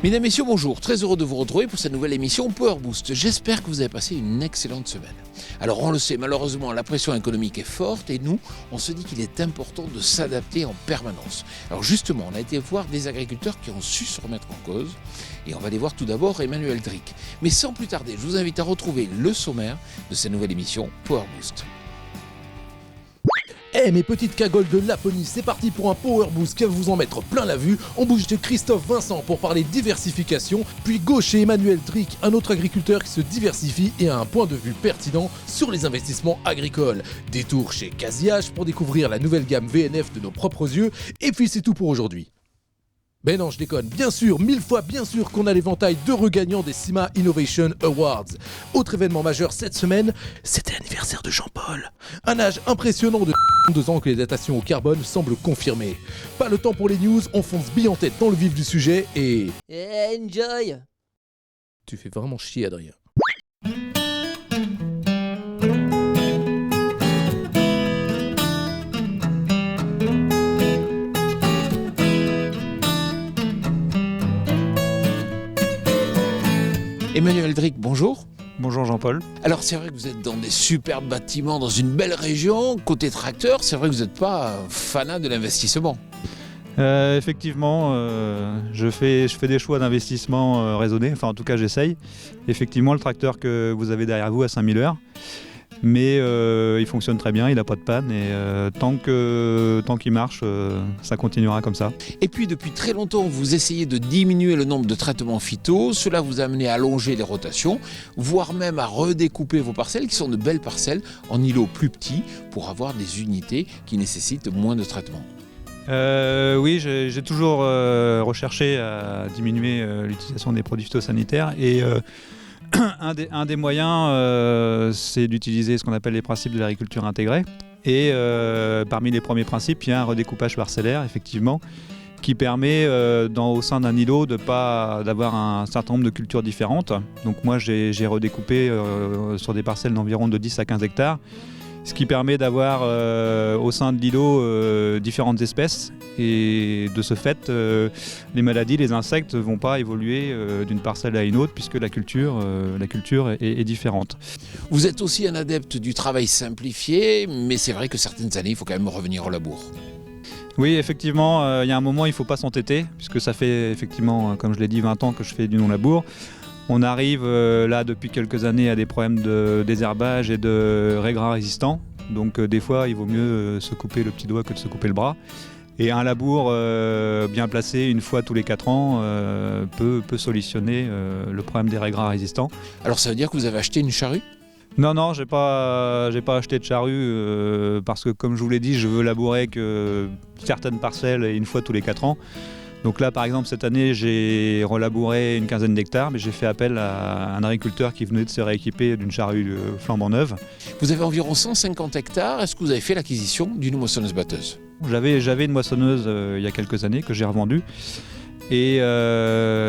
Mesdames, Messieurs, bonjour. Très heureux de vous retrouver pour cette nouvelle émission Power Boost. J'espère que vous avez passé une excellente semaine. Alors, on le sait, malheureusement, la pression économique est forte et nous, on se dit qu'il est important de s'adapter en permanence. Alors justement, on a été voir des agriculteurs qui ont su se remettre en cause et on va aller voir tout d'abord Emmanuel Dric. Mais sans plus tarder, je vous invite à retrouver le sommaire de cette nouvelle émission Power Boost. Mes petites cagoles de Laponie, c'est parti pour un Power Boost qui va vous en mettre plein la vue. On bouge de Christophe Vincent pour parler diversification, puis go chez Emmanuel Dric, un autre agriculteur qui se diversifie et a un point de vue pertinent sur les investissements agricoles. Détour chez Casiage pour découvrir la nouvelle gamme VNF de nos propres yeux, et puis c'est tout pour aujourd'hui. Ben non, je déconne, bien sûr, 1000 fois bien sûr qu'on a l'éventail d'heureux gagnants des CIMA Innovation Awards. Autre événement majeur cette semaine, c'était l'anniversaire de Jean-Paul. Un âge impressionnant de 2 ans que les datations au carbone semblent confirmer. Pas le temps pour les news, on fonce bille en tête dans le vif du sujet et... Enjoy. Tu fais vraiment chier, Adrien. Emmanuel Dric, bonjour. Bonjour Jean-Paul. Alors c'est vrai que vous êtes dans des superbes bâtiments, dans une belle région. Côté tracteur, c'est vrai que vous n'êtes pas fanat de l'investissement. Effectivement, je fais des choix d'investissement raisonnés, enfin en tout cas j'essaye. Effectivement, le tracteur que vous avez derrière vous a 5000 heures, mais il fonctionne très bien, il n'a pas de panne et tant qu'il marche, ça continuera comme ça. Et puis depuis très longtemps, vous essayez de diminuer le nombre de traitements phyto. Cela vous a amené à allonger les rotations, voire même à redécouper vos parcelles, qui sont de belles parcelles, en îlots plus petits, pour avoir des unités qui nécessitent moins de traitements. Oui, j'ai toujours recherché à diminuer l'utilisation des produits phytosanitaires et un des moyens, c'est d'utiliser ce qu'on appelle les principes de l'agriculture intégrée. Et parmi les premiers principes, il y a un redécoupage parcellaire, effectivement, qui permet au sein d'un îlot d'avoir un certain nombre de cultures différentes. Donc moi, j'ai redécoupé sur des parcelles d'environ de 10 à 15 hectares. Ce qui permet d'avoir au sein de l'îlot différentes espèces et de ce fait les maladies, les insectes ne vont pas évoluer d'une parcelle à une autre puisque la culture est différente. Vous êtes aussi un adepte du travail simplifié, mais c'est vrai que certaines années il faut quand même revenir au labour. Oui, effectivement, il y a un moment il ne faut pas s'entêter puisque ça fait effectivement, comme je l'ai dit, 20 ans que je fais du non-labour. On arrive là depuis quelques années à des problèmes de désherbage et de raigrats résistants. Donc des fois, il vaut mieux se couper le petit doigt que de se couper le bras. Et un labour bien placé une fois tous les 4 ans peut solutionner le problème des raigrats résistants. Alors ça veut dire que vous avez acheté une charrue ? Non, j'ai pas acheté de charrue parce que comme je vous l'ai dit, je veux labourer que certaines parcelles une fois tous les 4 ans. Donc là, par exemple, cette année, j'ai relabouré une quinzaine d'hectares, mais j'ai fait appel à un agriculteur qui venait de se rééquiper d'une charrue flambant neuve. Vous avez environ 150 hectares. Est-ce que vous avez fait l'acquisition d'une moissonneuse-batteuse ? J'avais une moissonneuse il y a quelques années que j'ai revendue. Et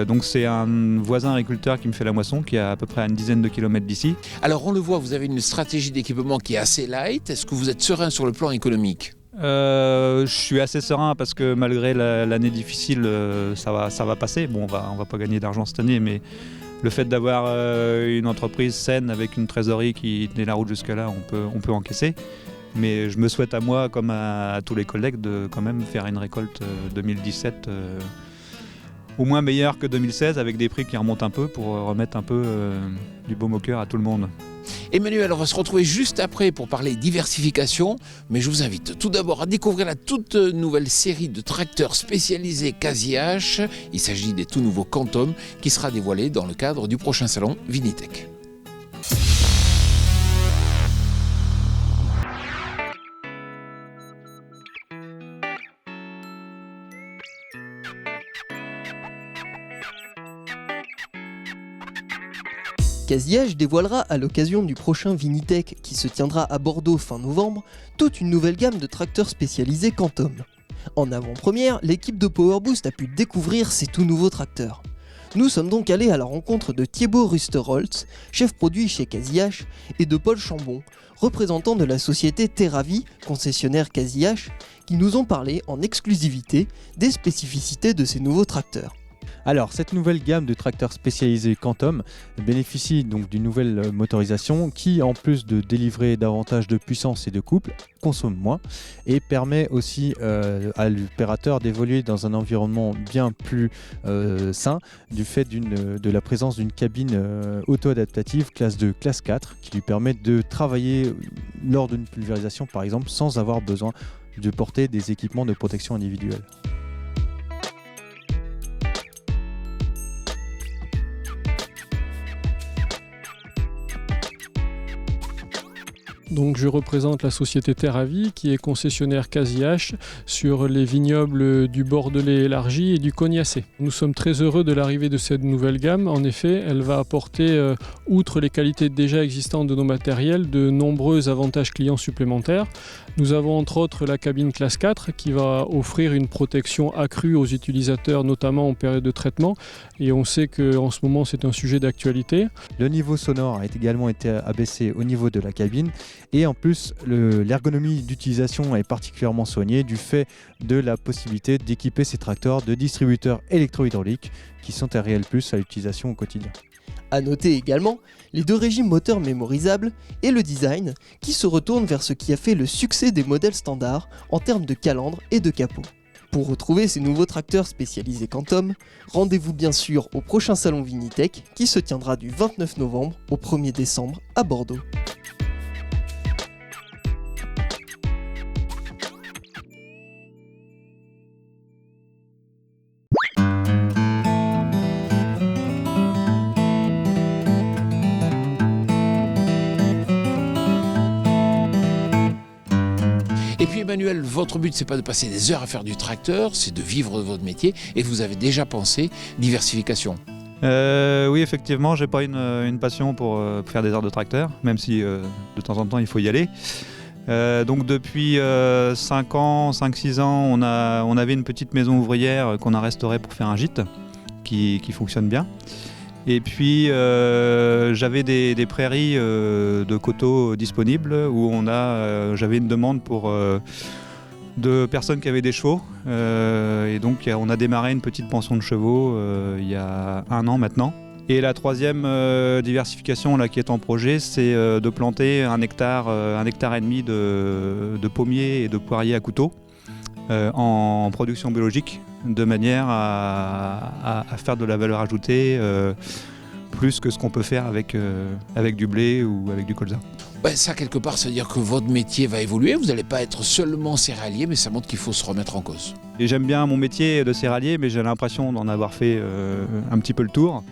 donc c'est un voisin agriculteur qui me fait la moisson, qui est à peu près à une dizaine de kilomètres d'ici. Alors on le voit, vous avez une stratégie d'équipement qui est assez light. Est-ce que vous êtes serein sur le plan économique ? Je suis assez serein parce que malgré l'année difficile, ça va passer. Bon, on va pas gagner d'argent cette année, mais le fait d'avoir une entreprise saine avec une trésorerie qui tenait la route jusqu'à là, on peut encaisser. Mais je me souhaite à moi, comme à tous les collègues, de quand même faire une récolte 2017 au moins meilleure que 2016, avec des prix qui remontent un peu pour remettre un peu du baume au cœur à tout le monde. Emmanuel, on va se retrouver juste après pour parler diversification, mais je vous invite tout d'abord à découvrir la toute nouvelle série de tracteurs spécialisés Casiage. Il s'agit des tout nouveaux Quantum qui sera dévoilé dans le cadre du prochain salon Vinitech. Casiage dévoilera à l'occasion du prochain Vinitech qui se tiendra à Bordeaux fin novembre toute une nouvelle gamme de tracteurs spécialisés Quantum. En avant-première, l'équipe de Power Boost a pu découvrir ces tout nouveaux tracteurs. Nous sommes donc allés à la rencontre de Thibaut Rusterholz, chef produit chez Casiage, et de Paul Chambon, représentant de la société Terravi, concessionnaire Casiage, qui nous ont parlé en exclusivité des spécificités de ces nouveaux tracteurs. Alors, cette nouvelle gamme de tracteurs spécialisés Quantum bénéficie donc d'une nouvelle motorisation qui, en plus de délivrer davantage de puissance et de couple, consomme moins et permet aussi à l'opérateur d'évoluer dans un environnement bien plus sain du fait de la présence d'une cabine auto-adaptative classe 2, classe 4 qui lui permet de travailler lors d'une pulvérisation par exemple sans avoir besoin de porter des équipements de protection individuelle. Donc je représente la société Terre à Vie qui est concessionnaire quasi-H sur les vignobles du Bordelais élargi et du Cognacé. Nous sommes très heureux de l'arrivée de cette nouvelle gamme. En effet, elle va apporter, outre les qualités déjà existantes de nos matériels, de nombreux avantages clients supplémentaires. Nous avons entre autres la cabine classe 4 qui va offrir une protection accrue aux utilisateurs, notamment en période de traitement. Et on sait qu'en ce moment c'est un sujet d'actualité. Le niveau sonore a également été abaissé au niveau de la cabine. Et en plus, l'ergonomie d'utilisation est particulièrement soignée du fait de la possibilité d'équiper ces tracteurs de distributeurs électro-hydrauliques qui sont un réel plus à l'utilisation au quotidien. A noter également les 2 régimes moteurs mémorisables et le design qui se retourne vers ce qui a fait le succès des modèles standards en termes de calandre et de capot. Pour retrouver ces nouveaux tracteurs spécialisés Quantum, rendez-vous bien sûr au prochain salon Vinitech qui se tiendra du 29 novembre au 1er décembre à Bordeaux. Et puis Emmanuel, votre but c'est pas de passer des heures à faire du tracteur, c'est de vivre de votre métier et vous avez déjà pensé diversification. Oui, effectivement, j'ai pas une passion pour faire des heures de tracteur, même si de temps en temps il faut y aller. Donc depuis 5-6 ans, on avait une petite maison ouvrière qu'on a restaurée pour faire un gîte qui fonctionne bien. Et puis j'avais des prairies de coteaux disponibles où j'avais une demande pour de personnes qui avaient des chevaux. Et donc on a démarré une petite pension de chevaux il y a 1 an maintenant. Et la troisième diversification là, qui est en projet, c'est de planter 1 hectare et demi de pommiers et de poiriers à couteau en production biologique, de manière à faire de la valeur ajoutée plus que ce qu'on peut faire avec du blé ou avec du colza. Ben, ça quelque part, ça veut dire que votre métier va évoluer, vous n'allez pas être seulement céréalier, mais ça montre qu'il faut se remettre en cause. Et j'aime bien mon métier de céréalier, mais j'ai l'impression d'en avoir fait un petit peu le tour.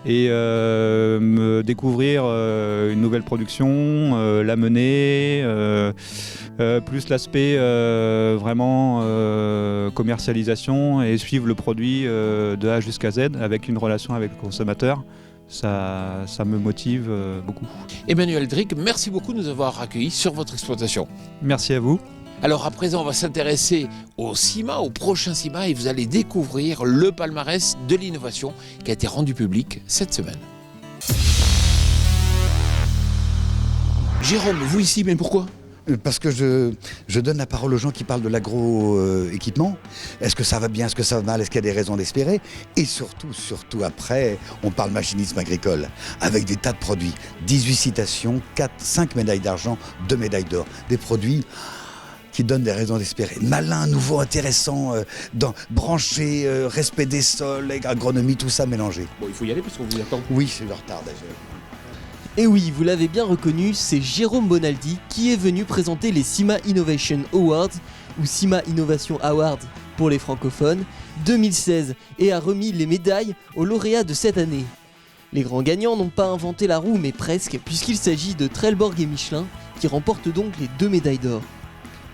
Et me découvrir une nouvelle production, la mener, plus l'aspect vraiment commercialisation et suivre le produit de A jusqu'à Z avec une relation avec le consommateur. Ça me motive beaucoup. Emmanuel Drick, merci beaucoup de nous avoir accueillis sur votre exploitation. Merci à vous. Alors à présent, on va s'intéresser au CIMA, au prochain CIMA, et vous allez découvrir le palmarès de l'innovation qui a été rendu public cette semaine. Jérôme, vous ici, mais pourquoi ? Parce que je donne la parole aux gens qui parlent de l'agro-équipement. Est-ce que ça va bien, est-ce que ça va mal, est-ce qu'il y a des raisons d'espérer ? Et surtout après, on parle machinisme agricole, avec des tas de produits. 18 citations, 5 médailles d'argent, 2 médailles d'or. Des produits qui donnent des raisons d'espérer. Malin, nouveau, intéressant, branché, respect des sols, agronomie, tout ça mélangé. Bon, il faut y aller parce qu'on vous attend. Oui, c'est le retard d'ailleurs. Et oui, vous l'avez bien reconnu, c'est Jérôme Bonaldi qui est venu présenter les CIMA Innovation Awards, ou CIMA Innovation Awards pour les francophones, 2016, et a remis les médailles aux lauréats de cette année. Les grands gagnants n'ont pas inventé la roue, mais presque, puisqu'il s'agit de Trelleborg et Michelin, qui remportent donc les 2 médailles d'or.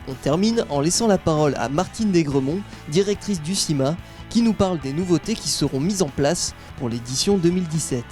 On termine en laissant la parole à Martine Desgremont, directrice du CIMA, qui nous parle des nouveautés qui seront mises en place pour l'édition 2017.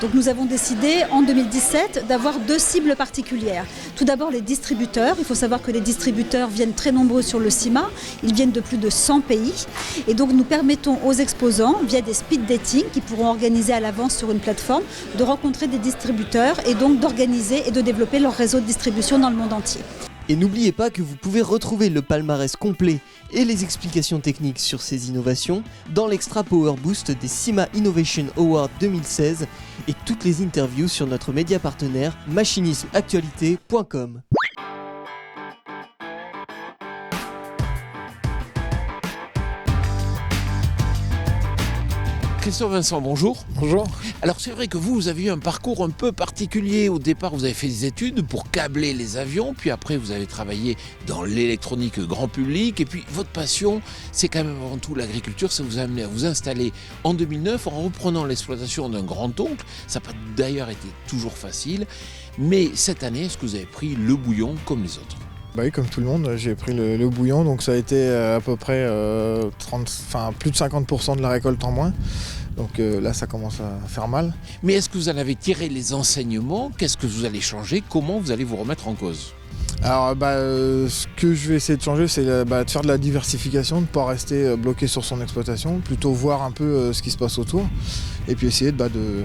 Donc nous avons décidé en 2017 d'avoir 2 cibles particulières. Tout d'abord les distributeurs. Il faut savoir que les distributeurs viennent très nombreux sur le CIMA. Ils viennent de plus de 100 pays. Et donc nous permettons aux exposants, via des speed dating qui pourront organiser à l'avance sur une plateforme, de rencontrer des distributeurs et donc d'organiser et de développer leur réseau de distribution dans le monde entier. Et n'oubliez pas que vous pouvez retrouver le palmarès complet et les explications techniques sur ces innovations dans l'extra Power Boost des CIMA Innovation Awards 2016 et toutes les interviews sur notre média partenaire machinismeactualité.com. Christophe Vincent, bonjour. Bonjour. Alors c'est vrai que vous avez eu un parcours un peu particulier. Au départ, vous avez fait des études pour câbler les avions, puis après vous avez travaillé dans l'électronique grand public, et puis votre passion, c'est quand même avant tout l'agriculture. Ça vous a amené à vous installer en 2009 en reprenant l'exploitation d'un grand-oncle. Ça n'a pas d'ailleurs été toujours facile, mais cette année, est-ce que vous avez pris le bouillon comme les autres ? Bah oui, comme tout le monde, j'ai pris le bouillon, donc ça a été à peu près plus de 50% de la récolte en moins. Donc là, ça commence à faire mal. Mais est-ce que vous en avez tiré les enseignements ? Qu'est-ce que vous allez changer ? Comment vous allez vous remettre en cause ? Alors, ce que je vais essayer de changer, c'est de faire de la diversification, de ne pas rester bloqué sur son exploitation, plutôt voir un peu ce qui se passe autour, et puis essayer de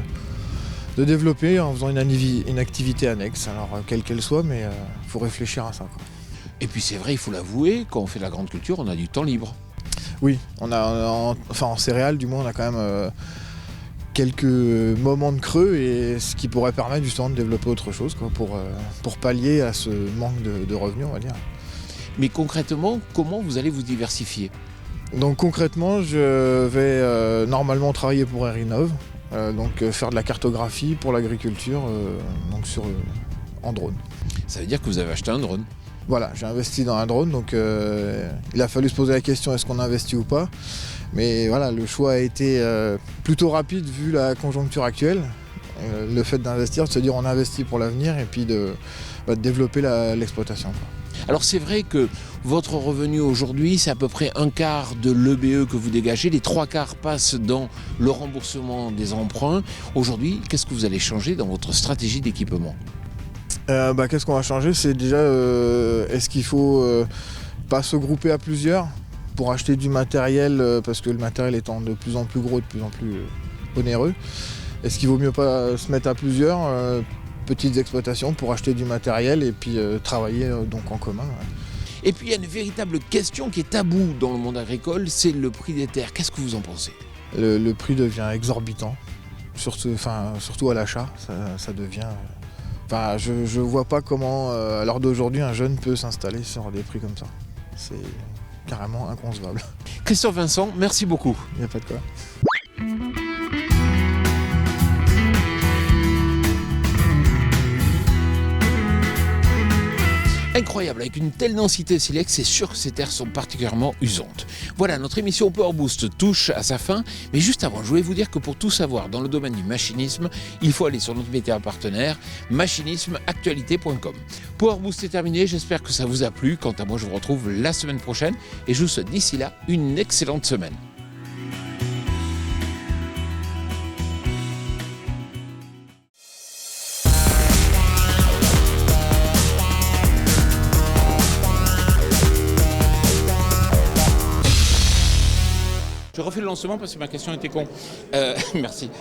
développer en faisant une activité annexe, alors quelle qu'elle soit, mais il faut réfléchir à ça, quoi. Et puis c'est vrai, il faut l'avouer, quand on fait de la grande culture, on a du temps libre. Oui, en céréales, du moins, on a quand même quelques moments de creux, et ce qui pourrait permettre justement de développer autre chose, quoi, pour pallier à ce manque de revenus, on va dire. Mais concrètement, comment vous allez vous diversifier ? Donc concrètement, je vais normalement travailler pour Airinov, donc faire de la cartographie pour l'agriculture en drone. Ça veut dire que vous avez acheté un drone ? Voilà, j'ai investi dans un drone, donc il a fallu se poser la question est-ce qu'on investit ou pas. Mais voilà, le choix a été plutôt rapide vu la conjoncture actuelle. Le fait d'investir, de se dire on investit pour l'avenir et puis de développer l'exploitation, quoi. Alors c'est vrai que votre revenu aujourd'hui, c'est à peu près un quart de l'EBE que vous dégagez, les 3/4 passent dans le remboursement des emprunts. Aujourd'hui, qu'est-ce que vous allez changer dans votre stratégie d'équipement ? Qu'est-ce qu'on va changer ? C'est déjà, est-ce qu'il faut pas se grouper à plusieurs pour acheter du matériel, parce que le matériel étant de plus en plus gros, de plus en plus onéreux. Est-ce qu'il vaut mieux pas se mettre à plusieurs petites exploitations pour acheter du matériel et puis travailler donc en commun, ouais. Et puis il y a une véritable question qui est taboue dans le monde agricole, c'est le prix des terres. Qu'est-ce que vous en pensez ? Le prix devient exorbitant, surtout à l'achat, ça devient... je vois pas comment, à l'heure d'aujourd'hui, un jeune peut s'installer sur des prix comme ça. C'est carrément inconcevable. Christophe Vincent, merci beaucoup. Il n'y a pas de quoi. Incroyable, avec une telle densité de silex, c'est sûr que ces terres sont particulièrement usantes. Voilà, notre émission Power Boost touche à sa fin, mais juste avant, je voulais vous dire que pour tout savoir dans le domaine du machinisme, il faut aller sur notre média partenaire, machinismeactualité.com. Power Boost est terminé, j'espère que ça vous a plu. Quant à moi, je vous retrouve la semaine prochaine et je vous souhaite d'ici là une excellente semaine. Je refais le lancement parce que ma question était con. Merci.